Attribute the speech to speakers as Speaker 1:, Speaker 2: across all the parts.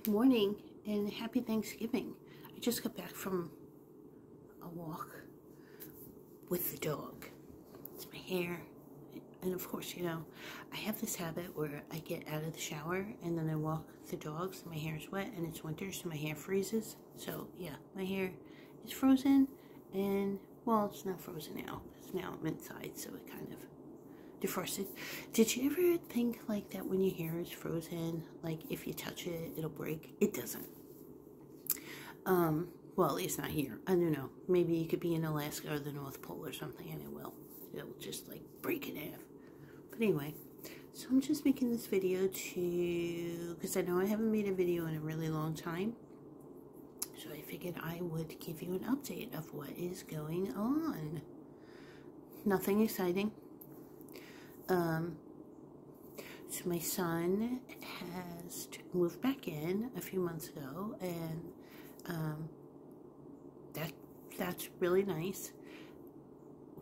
Speaker 1: Good morning and happy Thanksgiving. I just got back from a walk with the dog. It's my hair. And of course, I have this habit where I get out of the shower and then I walk the dogs and my hair is wet and it's winter, so my hair freezes. So yeah, my hair is frozen and, well, it's not frozen now. It's now I'm inside, so it kind of defrosted. Did you ever think like that when your hair is frozen, like if you touch it, it'll break? It doesn't. Well, at least not here. I don't know. Maybe you could be in Alaska or the North Pole or something and it will. It'll just like break in half. But anyway, so I'm just making this video because I know I haven't made a video in a really long time. So I figured I would give you an update of what is going on. Nothing exciting. So my son has moved back in a few months ago, and that's really nice.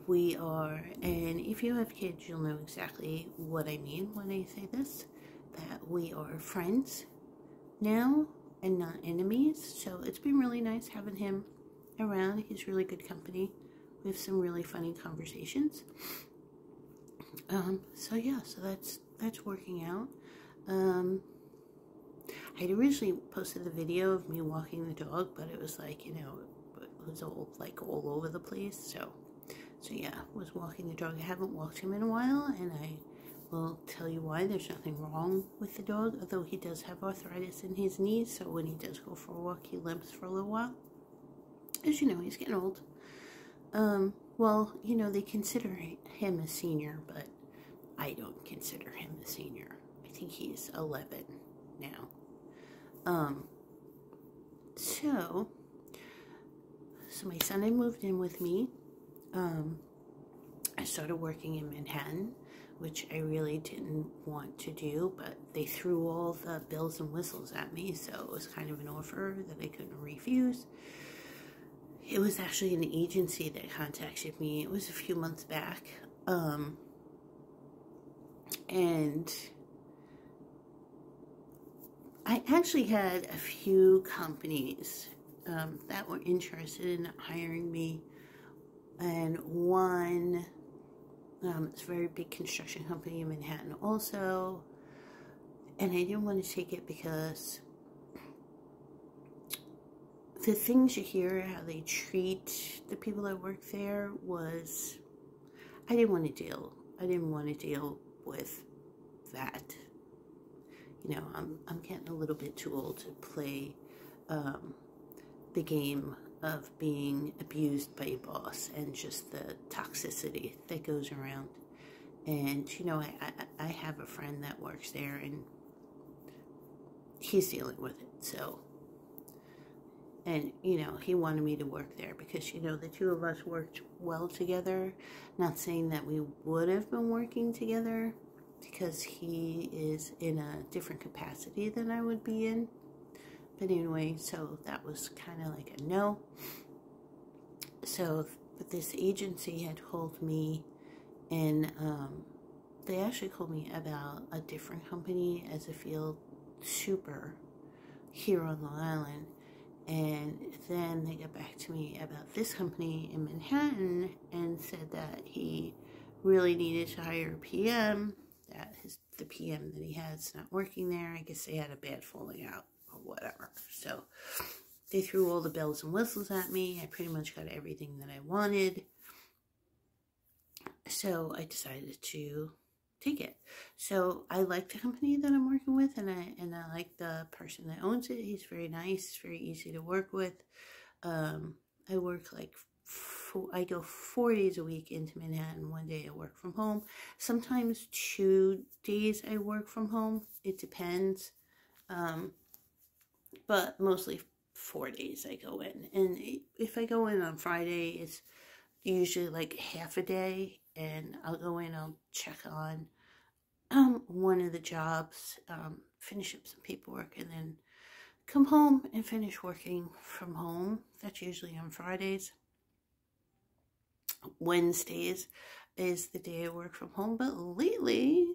Speaker 1: We are, and if you have kids, you'll know exactly what I mean when I say this, that we are friends now and not enemies. So it's been really nice having him around. He's really good company. We have some really funny conversations. So yeah, so that's working out. I had originally posted the video of me walking the dog, but it was like, it was all over the place. So yeah, I was walking the dog. I haven't walked him in a while, and I will tell you why. There's nothing wrong with the dog, although he does have arthritis in his knees, so when he does go for a walk, he limps for a little while. As you know, he's getting old. Well, they consider him a senior, but I don't consider him a senior. I think he's 11 now. So my son had moved in with me. I started working in Manhattan, which I really didn't want to do, but they threw all the bells and whistles at me, so it was kind of an offer that I couldn't refuse. It was actually an agency that contacted me. It was a few months back. And I actually had a few companies that were interested in hiring me. And one, it's a very big construction company in Manhattan also. And I didn't want to take it because the things you hear, how they treat the people that work there was, I didn't want to deal with that. I'm getting a little bit too old to play the game of being abused by a boss and just the toxicity that goes around. And, I have a friend that works there and he's dealing with it, so. And, he wanted me to work there because, the two of us worked well together. Not saying that we would have been working together because he is in a different capacity than I would be in. But anyway, so that was kind of like a no. So, but this agency had called me, and they actually called me about a different company as a field super here on Long Island. And then they got back to me about this company in Manhattan and said that he really needed to hire a PM, that the PM that he has not working there. I guess they had a bad falling out or whatever. So they threw all the bells and whistles at me. I pretty much got everything that I wanted. So I decided to take it. So I like the company that I'm working with, and I like the person that owns it. He's very nice. It's very easy to work with. I work I go 4 days a week into Manhattan. 1 day I work from home. Sometimes 2 days I work from home. It depends. But mostly 4 days I go in. And if I go in on Friday, it's usually like half a day. And I'll go in, I'll check on one of the jobs, finish up some paperwork, and then come home and finish working from home. That's usually on Fridays. Wednesdays is the day I work from home, but lately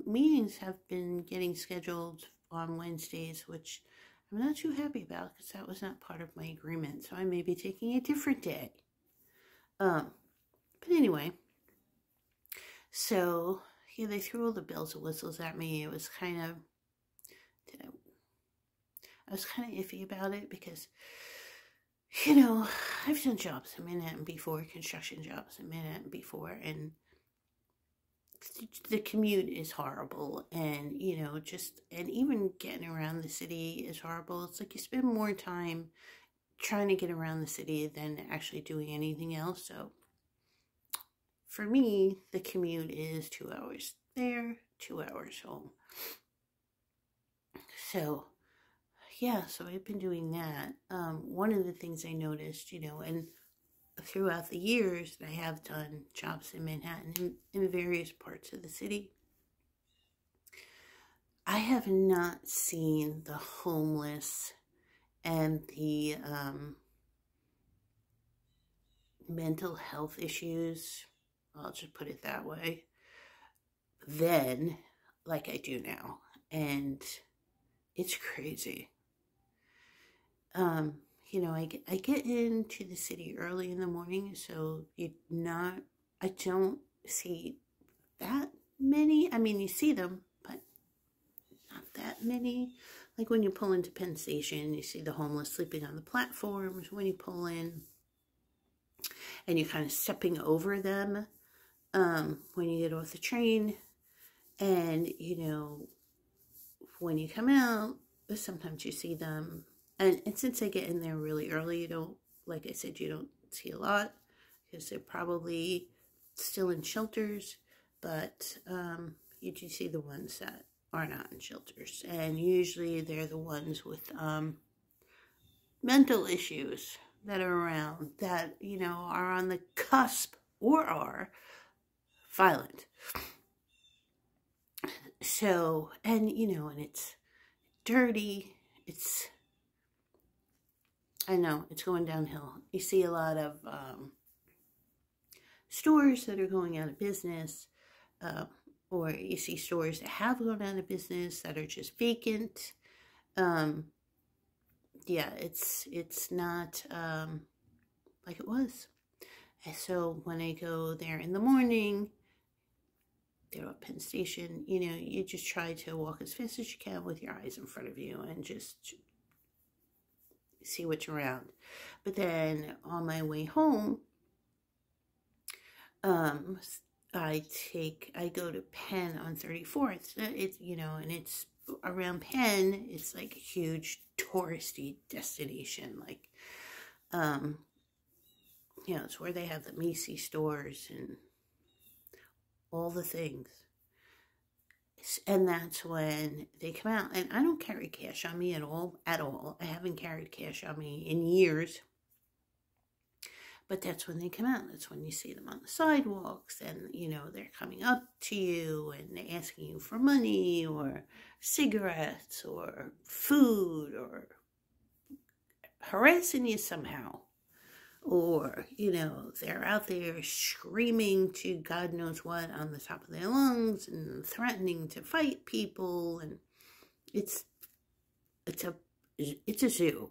Speaker 1: meetings have been getting scheduled on Wednesdays, which I'm not too happy about because that was not part of my agreement. So I may be taking a different day. But anyway, so yeah, they threw all the bells and whistles at me. It was kind of, I was kind of iffy about it because, you know, I've done jobs in Manhattan before, construction jobs in Manhattan before, and the commute is horrible, and, you know, and even getting around the city is horrible. It's like you spend more time trying to get around the city than actually doing anything else. So for me, the commute is 2 hours there, 2 hours home. So yeah, so I've been doing that. One of the things I noticed, you know, and throughout the years that I have done jobs in Manhattan in various parts of the city, I have not seen the homeless and the mental health issues, I'll just put it that way, then like I do now. And it's crazy. You know, I get into the city early in the morning, so I don't see that many. I mean, you see them, but not that many. Like when you pull into Penn Station, you see the homeless sleeping on the platforms when you pull in, and you're kind of stepping over them when you get off the train. And, you know, when you come out, sometimes you see them. And since I get in there really early, you don't, like I said, you don't see a lot because they're probably still in shelters. But you do see the ones that are not in shelters. And usually they're the ones with mental issues that are around that, you know, are on the cusp or are violent. So, and, you know, and it's dirty. I know, it's going downhill. You see a lot of stores that are going out of business, or you see stores that have gone out of business that are just vacant. Yeah, it's not like it was. And so when I go there in the morning, they're at Penn Station, you know, you just try to walk as fast as you can with your eyes in front of you and just see what's around. But then on my way home, I go to Penn on 34th. It's, you know, and it's around Penn, it's like a huge touristy destination. Like, you know, it's where they have the Macy's stores and all the things. And that's when they come out. And I don't carry cash on me at all. I haven't carried cash on me in years. But that's when they come out. That's when you see them on the sidewalks. And, you know, they're coming up to you and they're asking you for money or cigarettes or food or harassing you somehow. Or, you know, they're out there screaming to God knows what on the top of their lungs and threatening to fight people. And it's a zoo.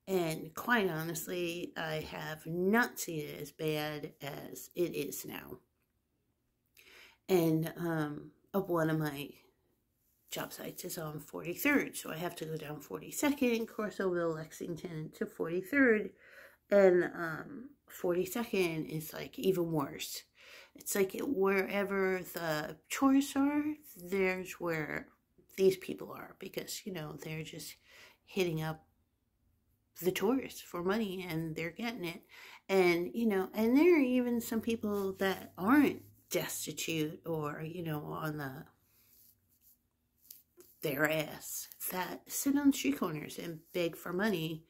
Speaker 1: And quite honestly, I have not seen it as bad as it is now. And one of my job sites is on 43rd, so I have to go down 42nd, cross over Lexington to 43rd. And 42nd is like even worse. It's like wherever the tourists are, there's where these people are, because, you know, they're just hitting up the tourists for money and they're getting it. And, you know, and there are even some people that aren't destitute or, you know, on their ass that sit on street corners and beg for money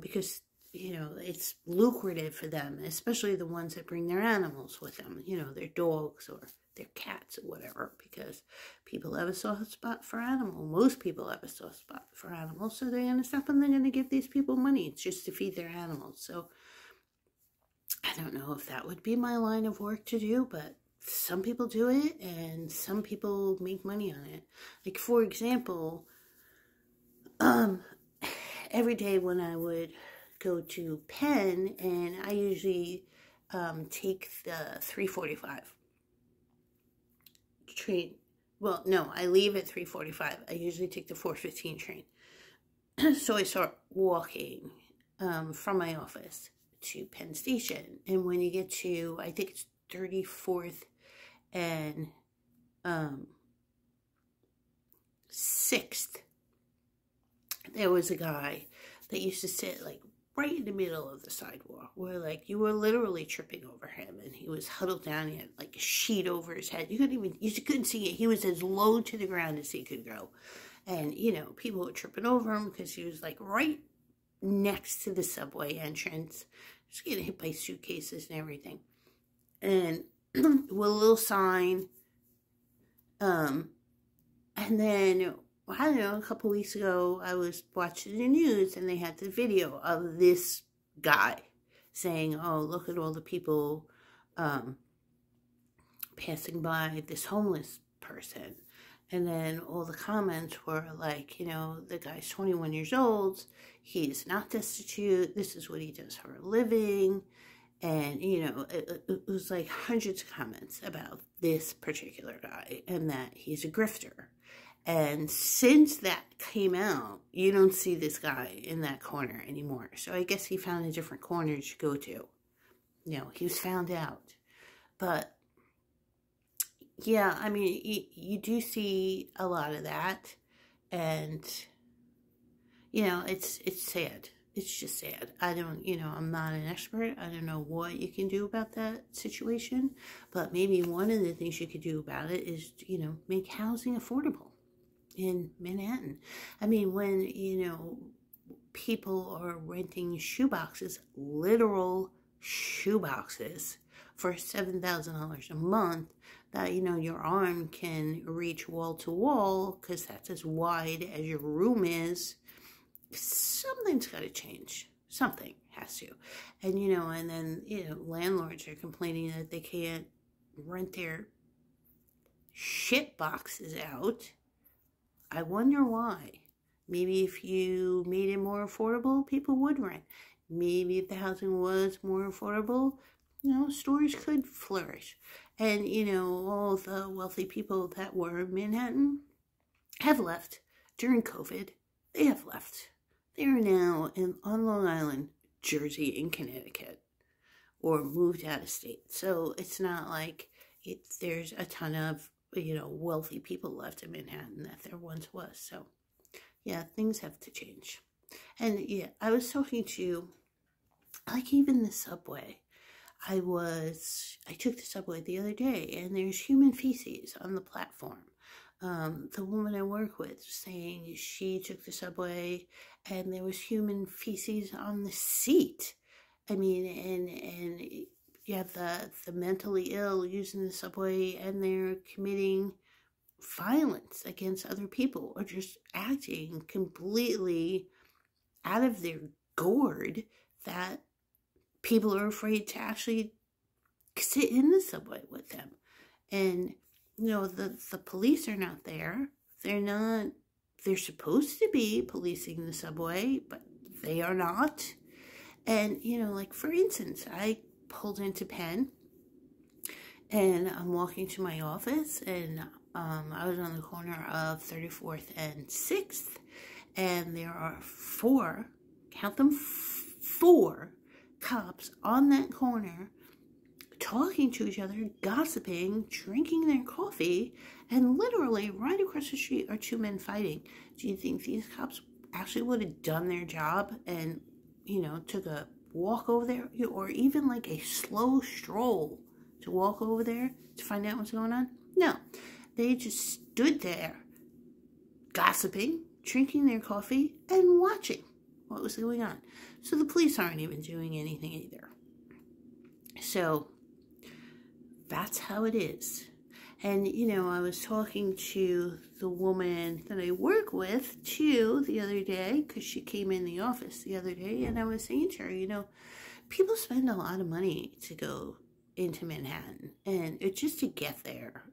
Speaker 1: because, you know, it's lucrative for them, especially the ones that bring their animals with them, you know, their dogs or their cats or whatever, because people have a soft spot for animals. Most people have a soft spot for animals, so they're going to stop and they're going to give these people money just to feed their animals. So I don't know if that would be my line of work to do, but some people do it and some people make money on it. Like, for example, every day when I would go to Penn, and I usually take the 3:45 train. Well, no, I leave at 3:45. I usually take the 4:15 train. So I start walking from my office to Penn Station. And when you get to, I think it's 34th and 6th, there was a guy that used to sit like right in the middle of the sidewalk where like you were literally tripping over him, and he was huddled down. He had like a sheet over his head. You couldn't see it. He was as low to the ground as he could go. And, you know, people were tripping over him because he was like right next to the subway entrance, just getting hit by suitcases and everything. And with a little sign. And then, I don't know, a couple weeks ago, I was watching the news and they had the video of this guy saying, oh, look at all the people passing by this homeless person. And then all the comments were like, you know, the guy's 21 years old. He's not destitute. This is what he does for a living. And, you know, it was like hundreds of comments about this particular guy and that he's a grifter. And since that came out, you don't see this guy in that corner anymore. So I guess he found a different corner to go to. You know, he was found out. But yeah, I mean, you do see a lot of that, and, you know, it's sad. It's just sad. I'm not an expert. I don't know what you can do about that situation, but maybe one of the things you could do about it is, you know, make housing affordable in Manhattan. I mean, when, you know, people are renting shoeboxes, literal shoeboxes, for $7,000 a month, that, you know, your arm can reach wall to wall because that's as wide as your room is. Something's got to change. Something has to. And, you know, and then, you know, landlords are complaining that they can't rent their shit boxes out. I wonder why. Maybe if you made it more affordable, people would rent. Maybe if the housing was more affordable, you know, stores could flourish. And, you know, all the wealthy people that were in Manhattan have left during COVID. They have left. They are now on Long Island, Jersey, and Connecticut, or moved out of state. So it's not like there's a ton of, you know, wealthy people left in Manhattan that there once was. So, yeah, things have to change. And, yeah, I was talking to, like, even the subway. I took the subway the other day, and there's human feces on the platform. The woman I work with saying she took the subway, and there was human feces on the seat. I mean, and you have the mentally ill using the subway, and they're committing violence against other people, or just acting completely out of their gourd that people are afraid to actually sit in the subway with them. And, you know, the police are not there. They're supposed to be policing the subway, but they are not. And, you know, like, for instance, I pulled into Penn, and I'm walking to my office, and I was on the corner of 34th and 6th, and there are count them, four cops on that corner talking to each other, gossiping, drinking their coffee, and literally right across the street are two men fighting. Do you think these cops actually would have done their job and, you know, took a walk over there, or even like a slow stroll to walk over there to find out what's going on? No, they just stood there gossiping, drinking their coffee, and watching what was going on. So the police aren't even doing anything either. So that's how it is. And, you know, I was talking to the woman that I work with, too, the other day, because she came in the office the other day, and I was saying to her, you know, people spend a lot of money to go into Manhattan, and it's just to get there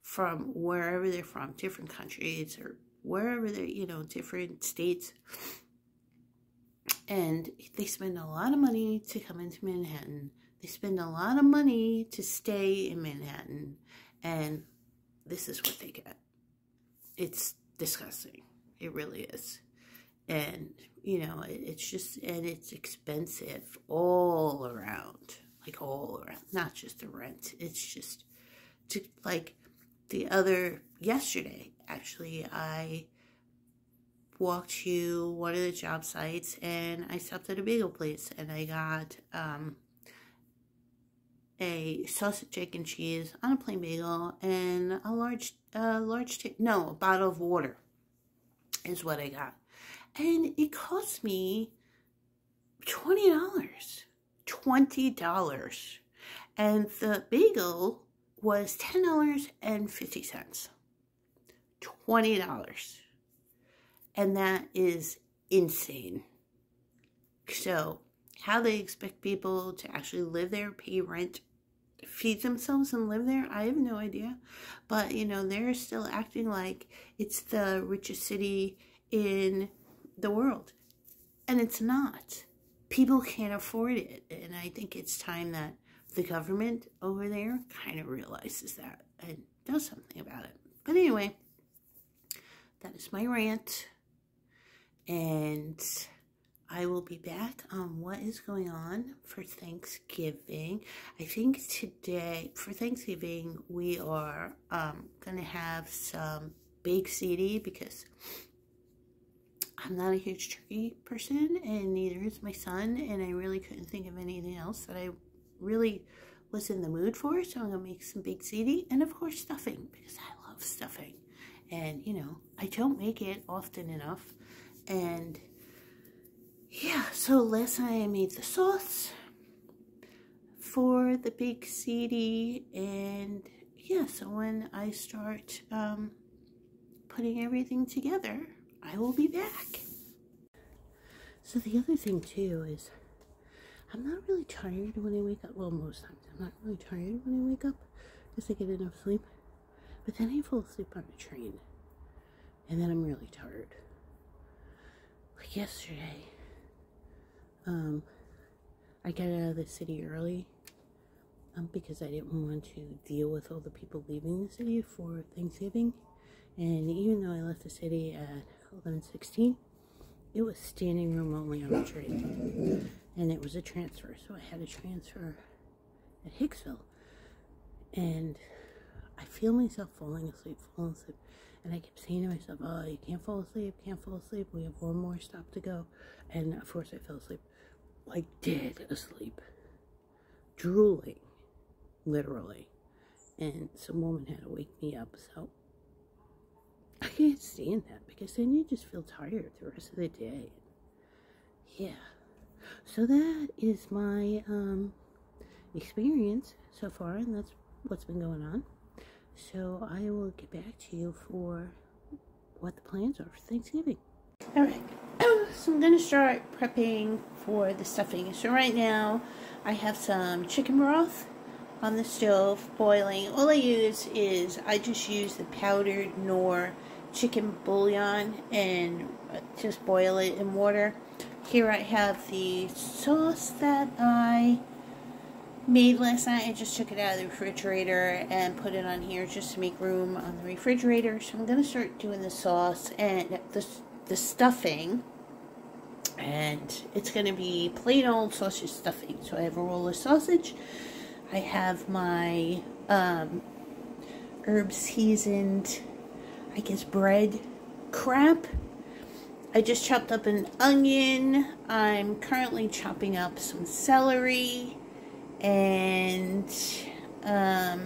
Speaker 1: from wherever they're from, different countries, or wherever they're, you know, different states. And they spend a lot of money to come into Manhattan. They spend a lot of money to stay in Manhattan. And this is what they get. It's disgusting. It really is. And, you know, it's just, and it's expensive all around. Like all around. Not just the rent. It's just, like yesterday, actually, I walked to one of the job sites and I stopped at a bagel place and I got a sausage, egg, and cheese on a plain bagel and a bottle of water is what I got. And it cost me $20. $20. And the bagel was $10.50. $20. And that is insane. So, how they expect people to actually live there, pay rent, feed themselves and live there, I have no idea. But, you know, they're still acting like it's the richest city in the world. And it's not. People can't afford it. And I think it's time that the government over there kind of realizes that and does something about it. But anyway, that is my rant. And I will be back on what is going on for Thanksgiving. I think today, for Thanksgiving, we are going to have some baked ziti because I'm not a huge turkey person and neither is my son. And I really couldn't think of anything else that I really was in the mood for. So I'm going to make some baked ziti and, of course, stuffing because I love stuffing. And, you know, I don't make it often enough. And yeah, so last night I made the sauce for the baked ziti, and yeah, so when I start putting everything together, I will be back. So the other thing too is I'm not really tired when I wake up. Well, most times I'm not really tired when I wake up because I get enough sleep, but then I fall asleep on the train and then I'm really tired. Like yesterday, I got out of the city early because I didn't want to deal with all the people leaving the city for Thanksgiving. And even though I left the city at 11:16, it was standing room only on the train. And it was a transfer, so I had a transfer at Hicksville. And I feel myself falling asleep. And I kept saying to myself, oh, you can't fall asleep, we have one more stop to go. And of course I fell asleep, like dead asleep, drooling, literally. And some woman had to wake me up, so I can't stand that because then you just feel tired the rest of the day. Yeah, so that is my experience so far, and that's what's been going on. So I will get back to you for what the plans are for Thanksgiving. Alright, so I'm going to start prepping for the stuffing. So right now I have some chicken broth on the stove boiling. All I use is, I just use the powdered Knorr chicken bouillon and just boil it in water. Here I have the sauce that I made last night. I just took it out of the refrigerator and put it on here just to make room on the refrigerator. So I'm going to start doing the sauce and the stuffing. And it's going to be plain old sausage stuffing. So I have a roll of sausage. I have my herb seasoned, I guess, bread crap. I just chopped up an onion. I'm currently chopping up some celery. And I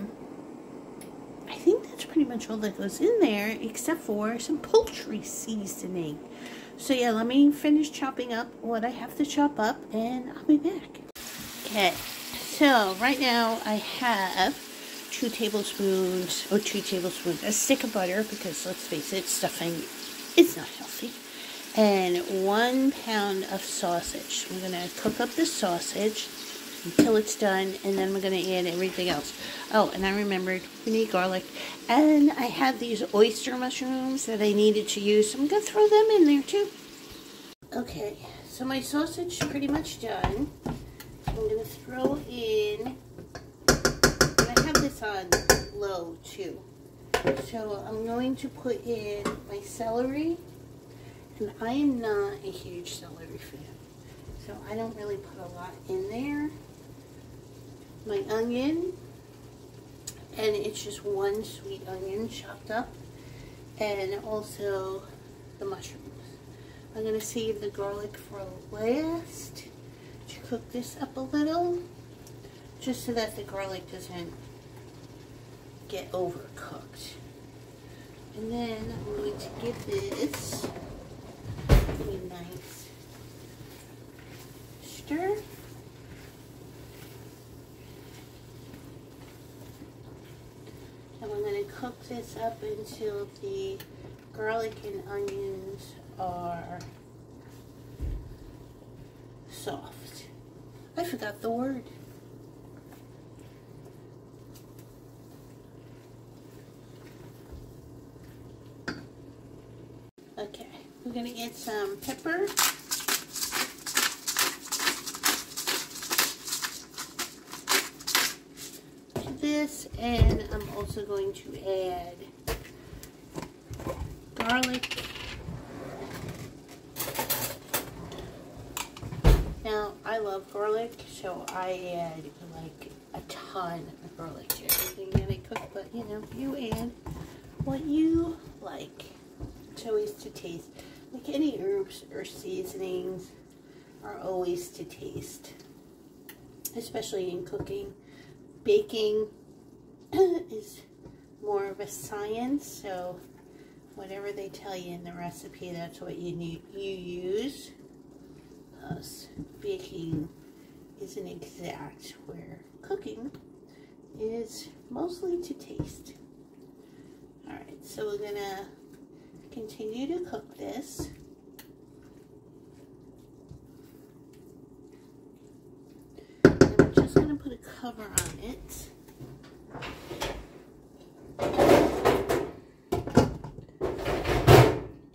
Speaker 1: think that's pretty much all that goes in there, except for some poultry seasoning. So yeah, let me finish chopping up what I have to chop up, and I'll be back. Okay, so right now I have 2 tablespoons, a stick of butter, because let's face it, stuffing is not healthy, and 1 pound of sausage. I'm going to cook up this sausage until it's done, and then we're going to add everything else. Oh, and I remembered we need garlic, and I have these oyster mushrooms that I needed to use, so I'm going to throw them in there too. Okay, so my sausage is pretty much done. I'm going to throw in, and I have this on low too. So I'm going to put in my celery, and I am not a huge celery fan, so I don't really put a lot in there. My onion, and it's just one sweet onion chopped up, and also the mushrooms. I'm going to save the garlic for last to cook this up a little, just so that the garlic doesn't get overcooked. And then I'm going to give this a nice stir. And we're going to cook this up until the garlic and onions are soft. I forgot the word. Okay, we're going to get some pepper. To this, and I'm also going to add garlic. Now, I love garlic, so I add like a ton of garlic to everything that I cook, but you know, you add what you like. It's always to taste. Like any herbs or seasonings are always to taste, especially in cooking. Baking is more of a science, so whatever they tell you in the recipe, that's what you use. Baking isn't exact, where cooking is mostly to taste. Alright, so we're gonna continue to cook this. And I'm just going to put a cover on it.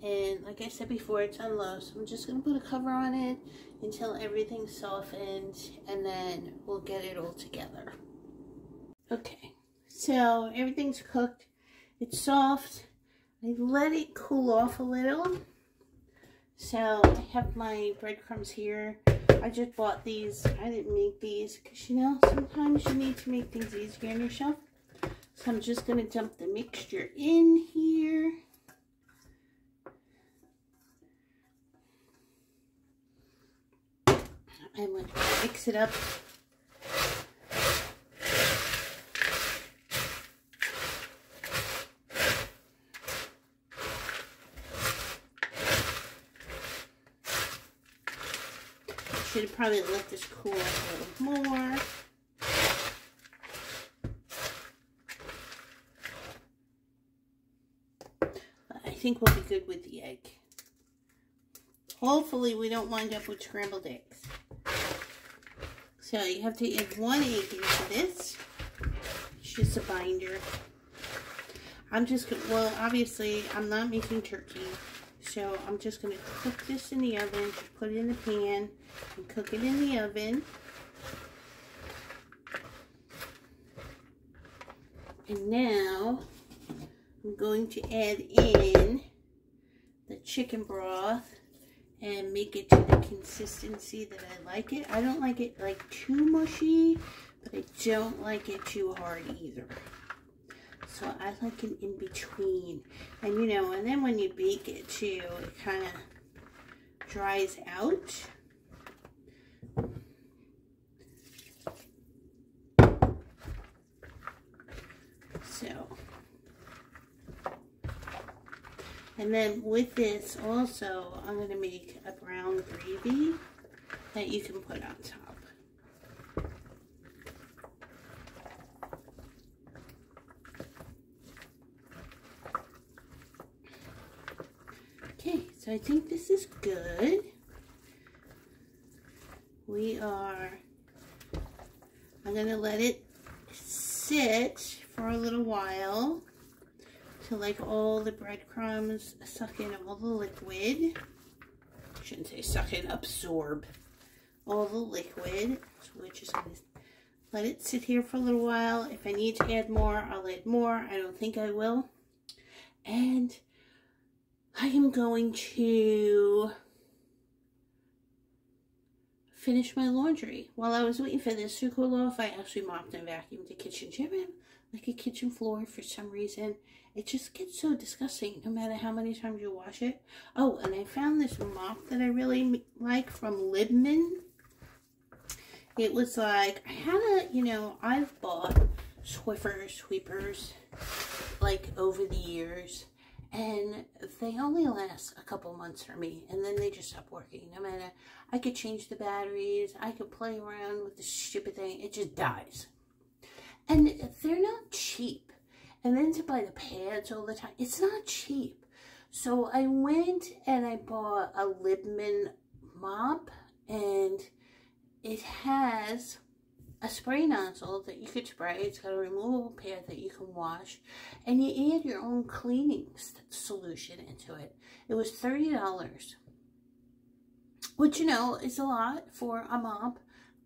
Speaker 1: And like I said before, it's on low, so I'm just going to put a cover on it until everything's softened, and then we'll get it all together. Okay, so everything's cooked. It's soft. I let it cool off a little. So I have my breadcrumbs here. I just bought these. I didn't make these because, you know, sometimes you need to make things easier on yourself. So I'm just going to dump the mixture in here. I'm going to mix it up. Should have probably let this cool a little more. I think we'll be good with the egg. Hopefully we don't wind up with scrambled eggs. So you have to add 1 egg into this. It's just a binder. I'm just, well, obviously I'm not making turkey. So I'm just going to cook this in the oven, put it in the pan, and cook it in the oven. And now I'm going to add in the chicken broth and make it to the consistency that I like it. I don't like it like too mushy, but I don't like it too hard either. So I like it in between. And you know, and then when you bake it too, it kind of dries out. So, and then with this also, I'm going to make a brown gravy that you can put on top. Okay, so I think this is good. I'm going to let it sit for a little while till like all the breadcrumbs suck in all the liquid. shouldn't say suck in, absorb all the liquid. So we're just going to let it sit here for a little while. If I need to add more, I'll add more. I don't think I will. And I am going to finish my laundry. While I was waiting for this to cool off, I actually mopped and vacuumed the kitchen. Do you ever have like a kitchen floor for some reason? It just gets so disgusting no matter how many times you wash it. Oh, and I found this mop that I really like from Libman. It was like, I had a, you know, I've bought Swiffer sweepers like over the years, and they only last a couple months for me, and then they just stop working. No matter, I could change the batteries, I could play around with the stupid thing, it just dies. And they're not cheap. And then to buy the pads all the time, it's not cheap. So I went and I bought a Libman mop, and it has a spray nozzle that you could spray. It's got a removable pad that you can wash, and you add your own cleaning solution into it. It was $30, which, you know, is a lot for a mop,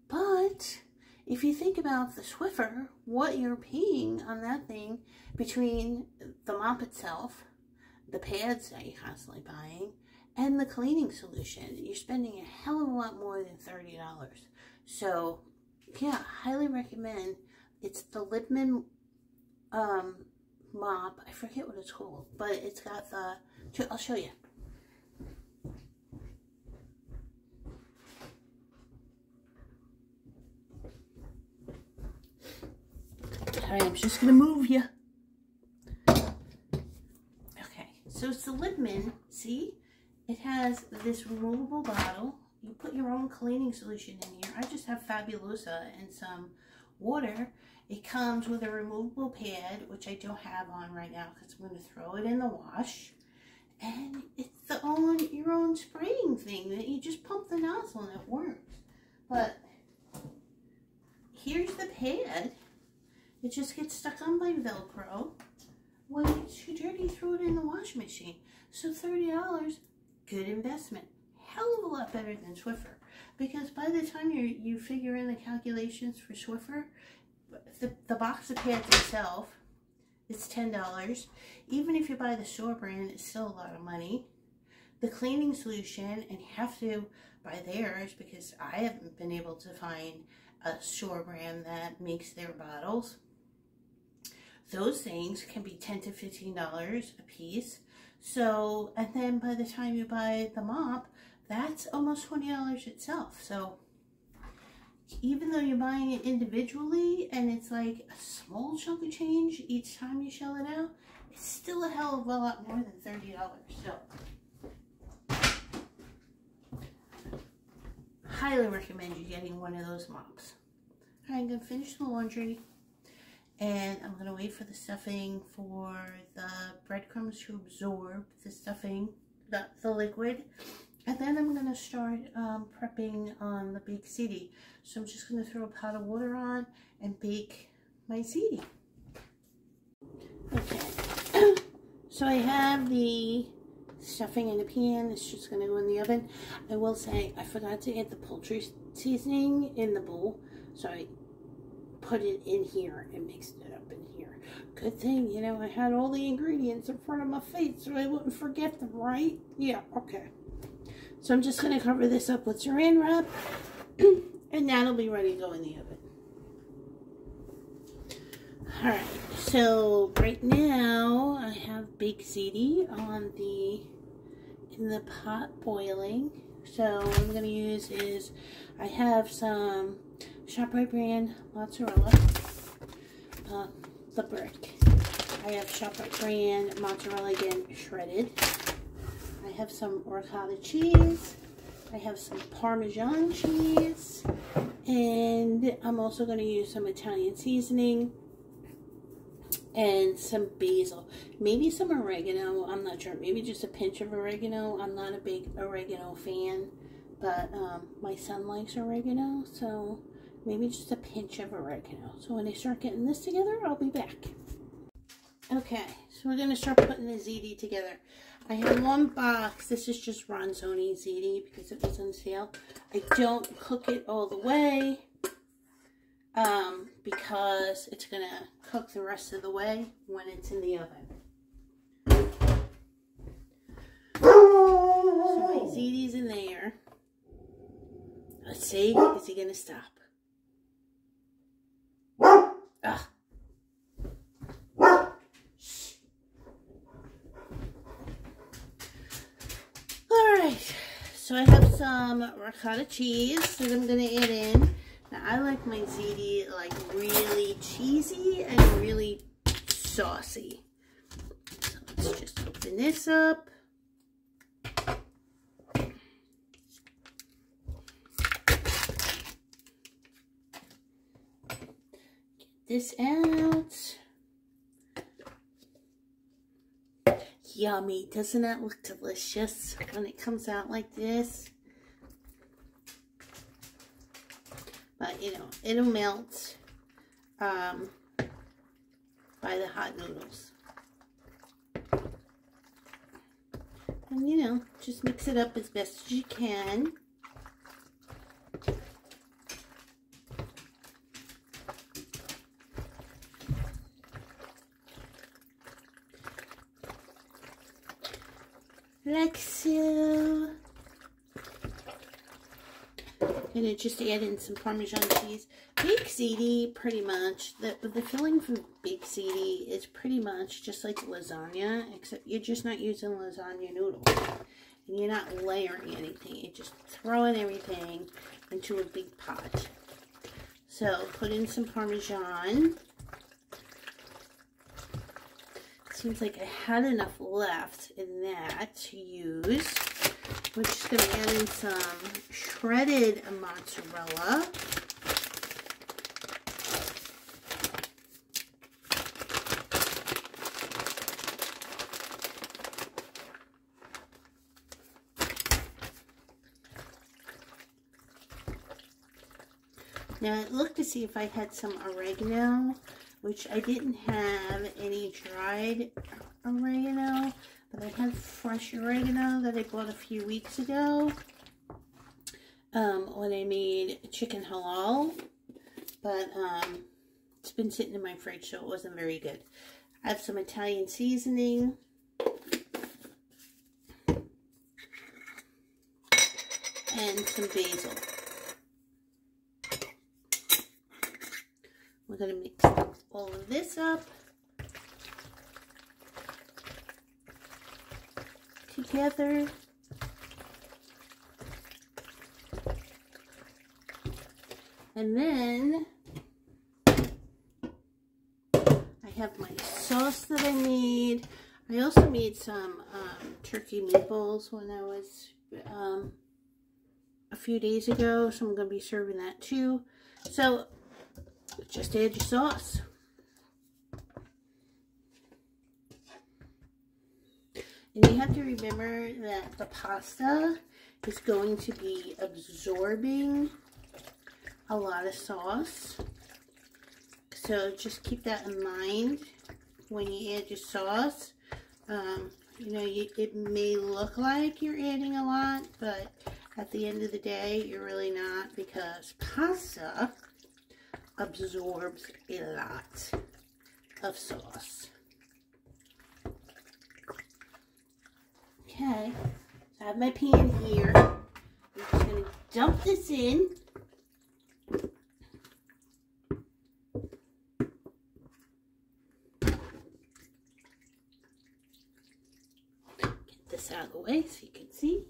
Speaker 1: but if you think about the Swiffer, what you're paying on that thing between the mop itself, the pads that you're constantly buying, and the cleaning solution, you're spending a hell of a lot more than $30. So, yeah, highly recommend. It's the Libman mop. I forget what it's called, but it's got the, I'll show you. I'm just going to move you. Okay, so it's the Libman, see? It has this removable bottle. You put your own cleaning solution in here. I just have Fabulosa and some water. It comes with a removable pad, which I don't have on right now because I'm going to throw it in the wash. And it's your own spraying thing that you just pump the nozzle and it works. But here's the pad. It just gets stuck on by Velcro. When it's too dirty, throw it in the washing machine. So $30, good investment. Hell of a lot better than Swiffer. Because by the time you figure in the calculations for Swiffer, the box of pads itself, it's $10. Even if you buy the store brand, it's still a lot of money. The cleaning solution, and you have to buy theirs because I haven't been able to find a store brand that makes their bottles. Those things can be $10 to $15 a piece. So, and then by the time you buy the mop, that's almost $20 itself. So, even though you're buying it individually and it's like a small chunk of change each time you shell it out, it's still a hell of a lot more than $30. So, highly recommend you getting one of those mops. Alright, I'm going to finish the laundry, and I'm going to wait for the stuffing for the breadcrumbs to absorb the stuffing, the liquid, and then I'm going to start prepping on the baked ziti. So I'm just going to throw a pot of water on and bake my ziti. Okay, so I have the stuffing in a pan. It's just going to go in the oven. I will say I forgot to add the poultry seasoning in the bowl, so I put it in here and mixed it up in here. Good thing, you know, I had all the ingredients in front of my face so I wouldn't forget them, right? Yeah, okay. So I'm just going to cover this up with saran wrap, and that'll be ready to go in the oven. Alright, so right now I have baked ziti in the pot boiling. So what I'm going to use is, I have some ShopRite brand mozzarella, the brick. I have ShopRite brand mozzarella, again, shredded. I have some ricotta cheese. I have some Parmesan cheese. And I'm also going to use some Italian seasoning and some basil. Maybe some oregano. I'm not sure. Maybe just a pinch of oregano. I'm not a big oregano fan, but my son likes oregano, so maybe just a pinch of oregano. So when I start getting this together, I'll be back. Okay, so we're going to start putting the ziti together. I have one box. This is just Ronzoni ziti because it was on sale. I don't cook it all the way because it's going to cook the rest of the way when it's in the oven. So my ziti's in there. Let's see. Is he going to stop? Ah. Alright, so I have some ricotta cheese that I'm going to add in. Now, I like my ziti like really cheesy and really saucy. So let's just open this up. Get this out. Yummy. Doesn't that look delicious when it comes out like this? But, you know, it'll melt by the hot noodles. And, you know, just mix it up as best as you can. Like so. Gonna just add in some Parmesan cheese. Big ziti, pretty much. The filling from big ziti is pretty much just like lasagna, except you're just not using lasagna noodles. And you're not layering anything. You're just throwing everything into a big pot. So put in some Parmesan. Seems like I had enough left in that to use. We're just going to add in some shredded mozzarella. Now I looked to see if I had some oregano, which I didn't have any dried oregano, but I have fresh oregano that I bought a few weeks ago when I made chicken halal, but it's been sitting in my fridge, so it wasn't very good. I have some Italian seasoning, and some basil. We're going to mix all of this up together. And then I have my sauce that I made. I also made some turkey meatballs when I was a few days ago, so I'm going to be serving that too. So just add your sauce. And you have to remember that the pasta is going to be absorbing a lot of sauce. So just keep that in mind when you add your sauce. You know, it may look like you're adding a lot, but at the end of the day, you're really not, because pasta absorbs a lot of sauce. Okay, so I have my pan here. I'm just going to dump this in. Get this out of the way so you can see.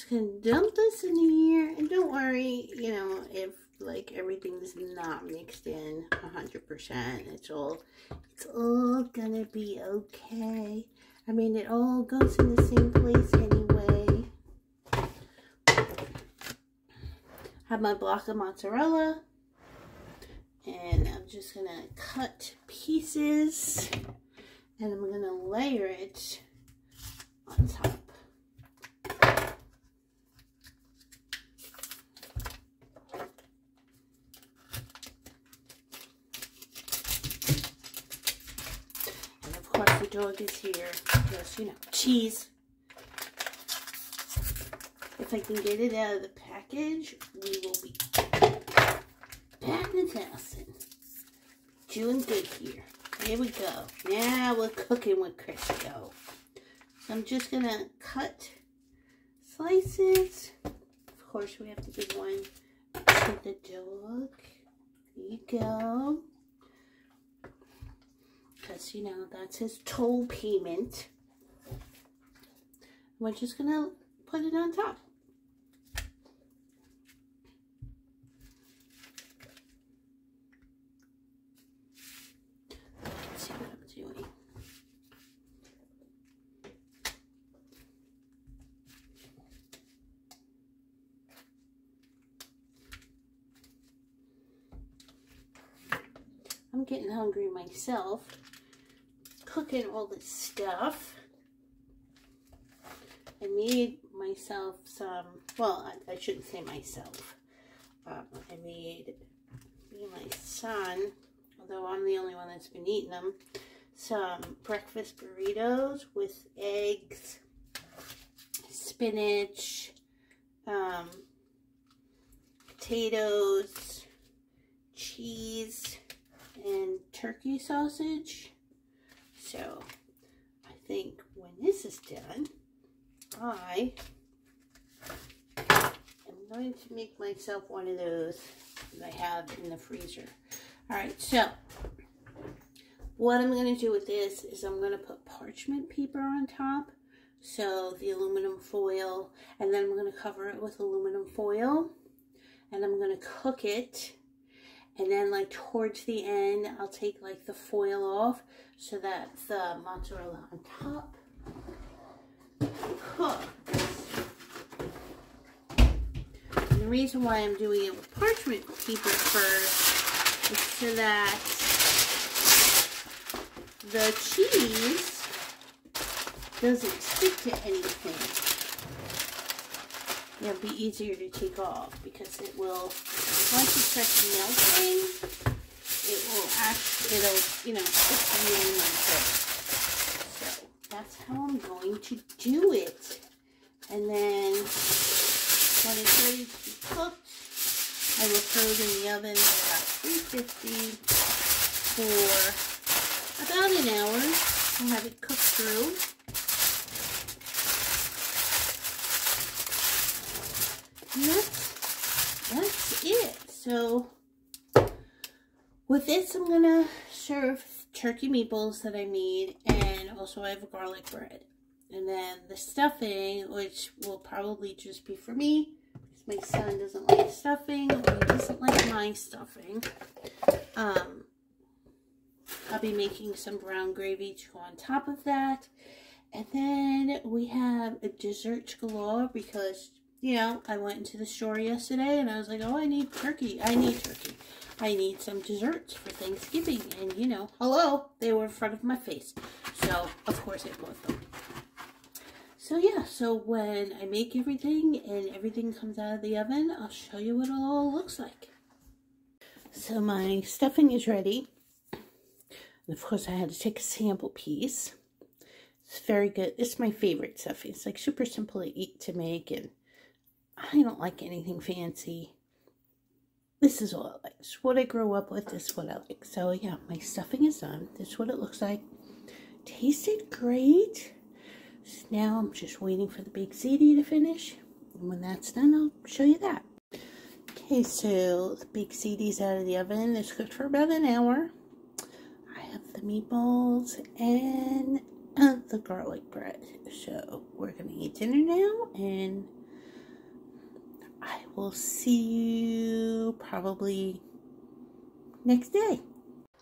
Speaker 1: Can dump this in here, and don't worry, you know, if like everything's not mixed in 100%, it's all gonna be okay. I mean, it all goes in the same place anyway. Have my block of mozzarella, and I'm just gonna cut pieces, and I'm gonna layer it on top. the dog is here because, you know, cheese. If I can get it out of the package, we will be back in 1,000. Doing good here. Here we go. Now we're cooking with Crisco. So I'm just going to cut slices. Of course, we have to give one to the dog. There you go. Because, you know, that's his toll payment. We're just going to put it on top. Let's see what I'm doing. I'm getting hungry myself. Cooking all this stuff. I made myself some, well, I shouldn't say myself. I made me and my son, although I'm the only one that's been eating them, some breakfast burritos with eggs, spinach, potatoes, cheese, and turkey sausage. So I think when this is done, I am going to make myself one of those that I have in the freezer. Alright, so what I'm going to do with this is I'm going to put parchment paper on top. So the aluminum foil, and then I'm going to cover it with aluminum foil, and I'm going to cook it. And then, like, towards the end, I'll take, like, the foil off so that the mozzarella on top cooks. And the reason why I'm doing it with parchment paper first is so that the cheese doesn't stick to anything. It'll be easier to take off because it will, once it starts melting, it will actually, you know, it's really nice. So that's how I'm going to do it. And then when it's ready to be cooked, I will throw it in the oven at about 350 for about an hour and have it cooked through. And that's it. So with this, I'm gonna serve turkey meatballs that I made, and also I have a garlic bread. And then the stuffing, which will probably just be for me, because my son doesn't like stuffing, or he doesn't like my stuffing. I'll be making some brown gravy to go on top of that. And then we have a dessert galore because, you know, I went into the store yesterday and I was like, oh, I need turkey. I need some desserts for Thanksgiving. And, you know, hello, they were in front of my face. So, of course, I bought them. So, yeah, so when I make everything and everything comes out of the oven, I'll show you what it all looks like. So, my stuffing is ready. And, of course, I had to take a sample piece. It's very good. It's my favorite stuffing. It's, like, super simple to eat, to make, and I don't like anything fancy. This is all I like. It's what I grew up with. This is what I like. So, yeah, my stuffing is done. This is what it looks like. Tasted great. So now I'm just waiting for the baked ziti to finish. And when that's done, I'll show you that. Okay, so the baked ziti's out of the oven. It's cooked for about an hour. I have the meatballs and the garlic bread. So we're going to eat dinner now, and I will see you probably next day.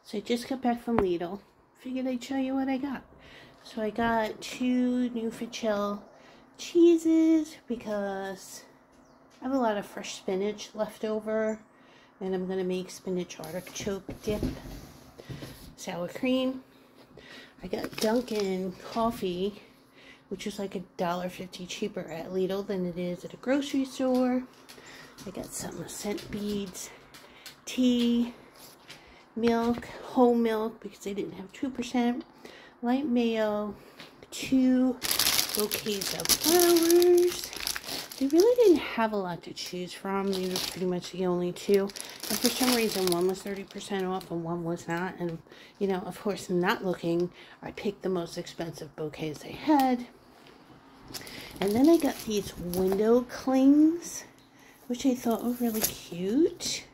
Speaker 1: So I just got back from Lidl. Figured I'd show you what I got. So I got 2 new Ficel cheeses because I have a lot of fresh spinach left over. And I'm going to make spinach artichoke dip. Sour cream. I got Dunkin' coffee, which is like $1.50 cheaper at Lidl than it is at a grocery store. I got some scent beads, tea, milk, whole milk because they didn't have 2%, light mayo, 2 bouquets of flowers. They really didn't have a lot to choose from. These were pretty much the only 2. And for some reason, one was 30% off and one was not. And, you know, of course, not looking, I picked the most expensive bouquets they had. And then I got these window clings, which I thought were really cute.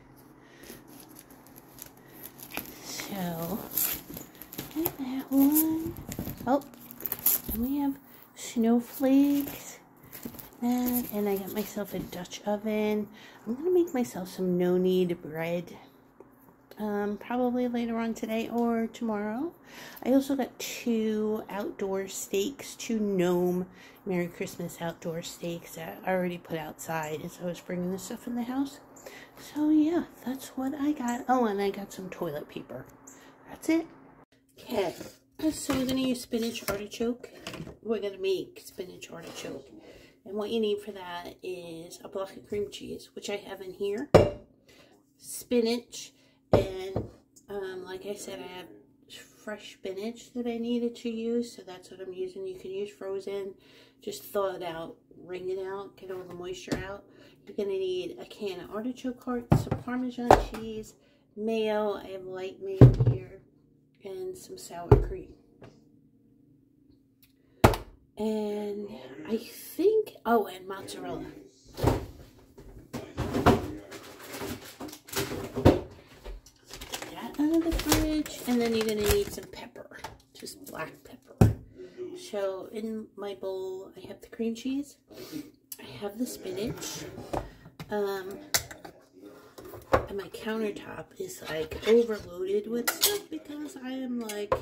Speaker 1: So, get that one. Oh, and we have snowflakes. And I got myself a Dutch oven. I'm going to make myself some no-knead bread. Probably later on today or tomorrow. I also got 2 outdoor steaks, 2 Gnome Merry Christmas outdoor steaks that I already put outside as I was bringing this stuff in the house. So yeah, that's what I got. Oh, and I got some toilet paper. That's it. Okay, so we're going to use spinach artichoke. We're going to make spinach artichoke. And what you need for that is a block of cream cheese, which I have in here, spinach, and like I said, I have fresh spinach that I needed to use, so that's what I'm using. You can use frozen, just thaw it out, wring it out, get all the moisture out. You're going to need a can of artichoke hearts, some Parmesan cheese, mayo, I have light mayo here, and some sour cream. And I think, oh, and mozzarella. Take that out of the fridge. And then you're going to need some pepper, just black pepper. So in my bowl, I have the cream cheese. I have the spinach. And my countertop is like overloaded with stuff because I am like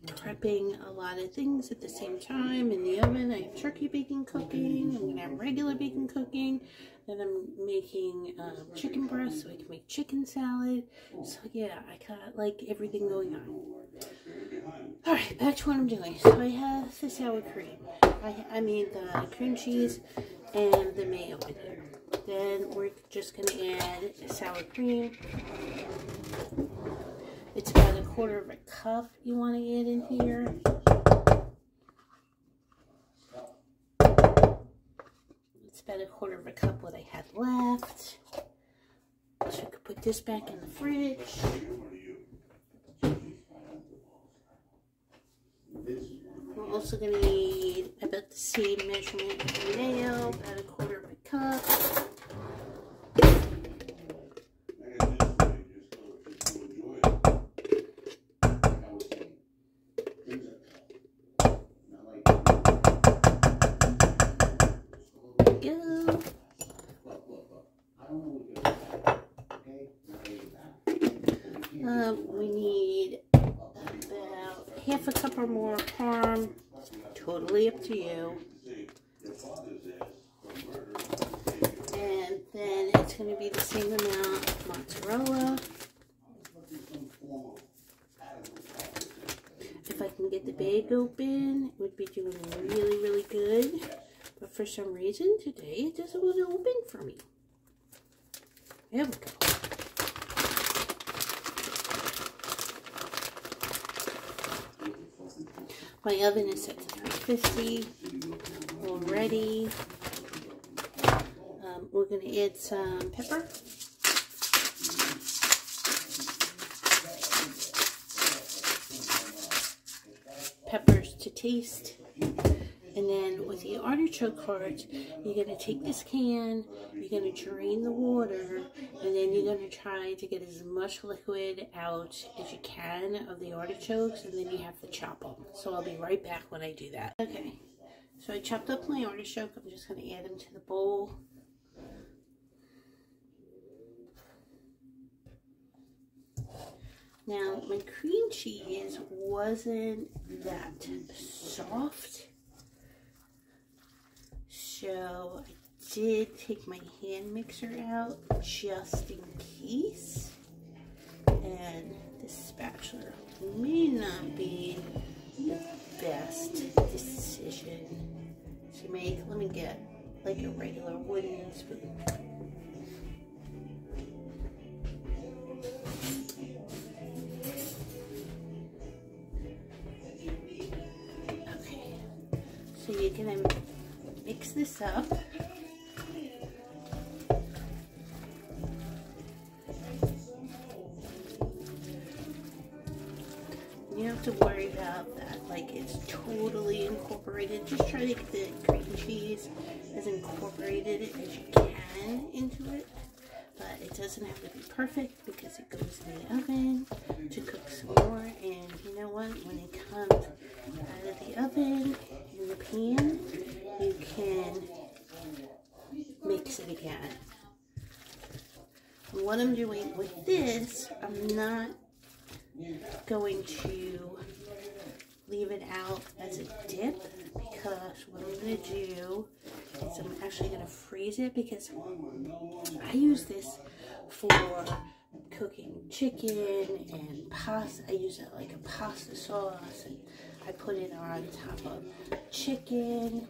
Speaker 1: prepping a lot of things at the same time in the oven. I have turkey bacon cooking. I'm going to have regular bacon cooking. Then I'm making chicken breast so I can make chicken salad. So yeah, I got like everything going on. Alright, back to what I'm doing. So I have the sour cream. I mean the cream cheese and the mayo in here. Then we're just going to add sour cream. It's about 1/4 cup you want to add in here. It's about 1/4 cup what I had left. So I could put this back in the fridge. We're also going to need about the same measurement of mayo, about 1/4 cup. We need about 1/2 cup or more of parm, totally up to you. And then it's going to be the same amount of mozzarella. If I can get the bag open, it would be doing really, really good. But for some reason today it doesn't want to open for me. There we go. My oven is set to 350 already. We're going to add some pepper. Peppers to taste. And then with the artichoke hearts, you're going to take this can, you're going to drain the water, and then you're going to try to get as much liquid out as you can of the artichokes, and then you have to chop them. So I'll be right back when I do that. Okay, so I chopped up my artichoke. I'm just going to add them to the bowl. Now, my cream cheese wasn't that soft. So I did take my hand mixer out just in case. And this spatula may not be the best decision to make. Let me get like a regular wooden spoon. you're gonna mix this up. You don't have to worry about that, like it's totally incorporated. Just try to get the cream cheese as incorporated as you can into it. But it doesn't have to be perfect because it goes in the oven to cook some more. And you know what? When it comes out of the oven in the pan, you can mix it again. And what I'm doing with this, I'm not going to leave it out as a dip, because what I'm going to do is I'm actually going to freeze it, because I use this for cooking chicken and pasta. I use it like a pasta sauce, and I put it on top of chicken,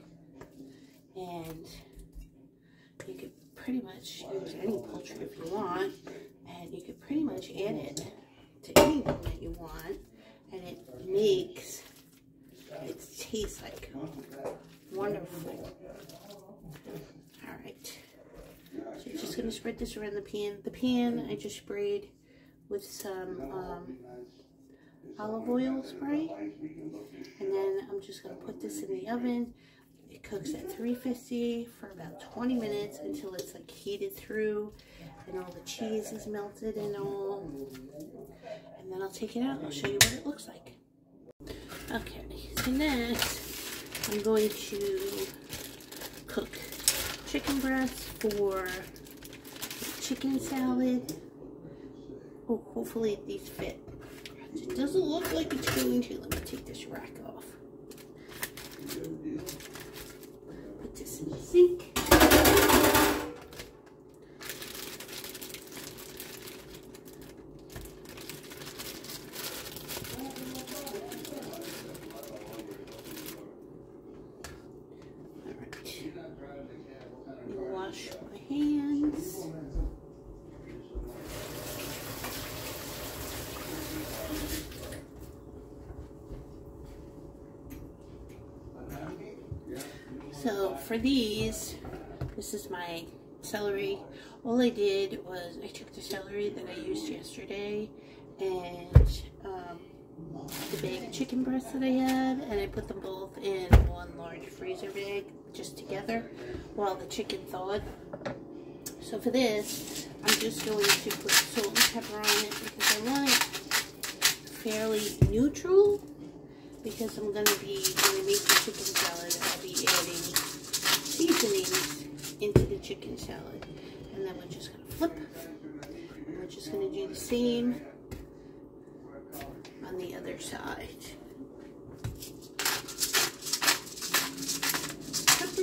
Speaker 1: and you could pretty much use any poultry if you want, and you could pretty much add it to anything that you want, and it makes it taste like wonderful. Alright, so you're just going to spread this around the pan. The pan I just sprayed with some olive oil spray, and then I'm just going to put this in the oven. It cooks at 350 for about 20 minutes until it's like heated through and all the cheese is melted and all. And then I'll take it out and I'll show you what it looks like. Okay, so next I'm going to cook chicken breasts for chicken salad. Oh, hopefully these fit. It doesn't look like it's going to. Let me take this rack off. Put this in the sink. Wash my hands. So for these, this is my celery. All I did was I took the celery that I used yesterday and the bag of chicken breasts that I had, and I put them both in one large freezer bag just together while the chicken thawed. So for this, I'm just going to put salt and pepper on it because I want it fairly neutral, because I'm going to be, when I make the chicken salad, I'll be adding seasonings into the chicken salad. And then we're just going to flip, and we're just going to do the same on the other side. Pepper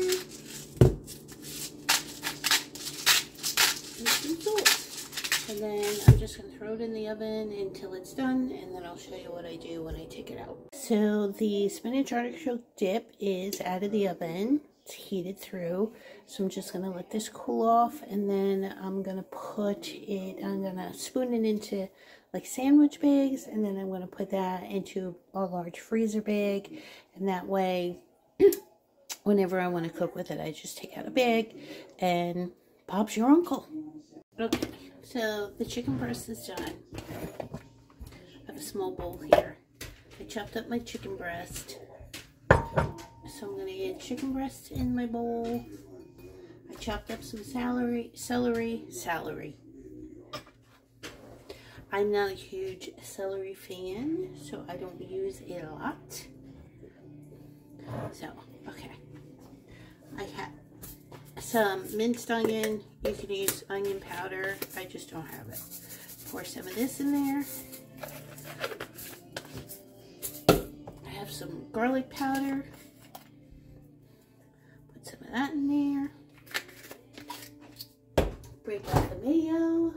Speaker 1: and some salt. And then I'm just going to throw it in the oven until it's done, and then I'll show you what I do when I take it out. So the spinach artichoke dip is out of the oven. It's heated through. So I'm just going to let this cool off, and then I'm going to put it, I'm going to spoon it into like sandwich bags, and then I'm going to put that into a large freezer bag, and that way whenever I want to cook with it, I just take out a bag and Bob's your uncle. Okay, so the chicken breast is done. I have a small bowl here. I chopped up my chicken breast. So I'm going to add chicken breast in my bowl. I chopped up some celery. I'm not a huge celery fan, so I don't use it a lot. So, okay. I have some minced onion. You can use onion powder. I just don't have it. Pour some of this in there. I have some garlic powder. Put some of that in there. Break out the mayo.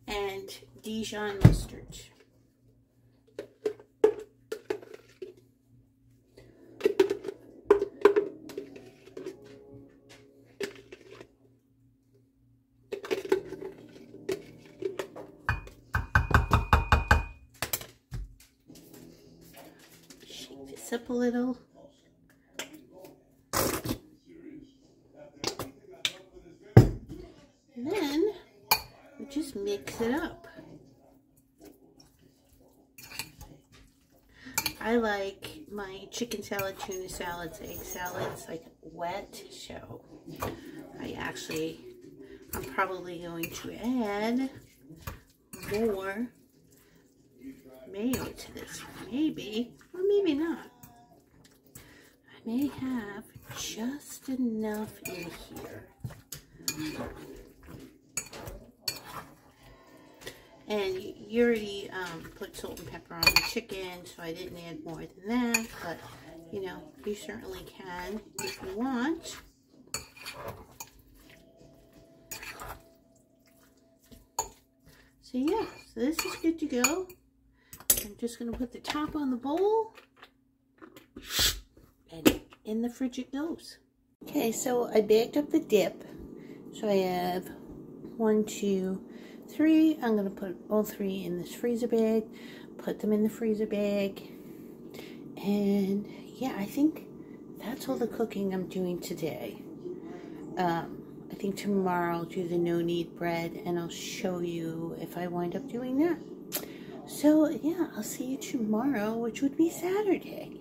Speaker 1: And Dijon mustard. up a little. And then we just mix it up. I like my chicken salad, tuna salads, egg salads like wet, so I'm probably going to add more mayo to this. Maybe, or maybe not. I may have just enough in here. And you already put salt and pepper on the chicken, so I didn't add more than that. But, you know, you certainly can if you want. So, yeah, so this is good to go. I'm just going to put the top on the bowl. And in the fridge it goes. Okay, so I bagged up the dip. So I have 1, 2, 3. I'm going to put all 3 in this freezer bag, put them in the freezer bag, and yeah, I think that's all the cooking I'm doing today. I think tomorrow I'll do the no-knead bread, and I'll show you if I wind up doing that. So yeah, I'll see you tomorrow, which would be Saturday.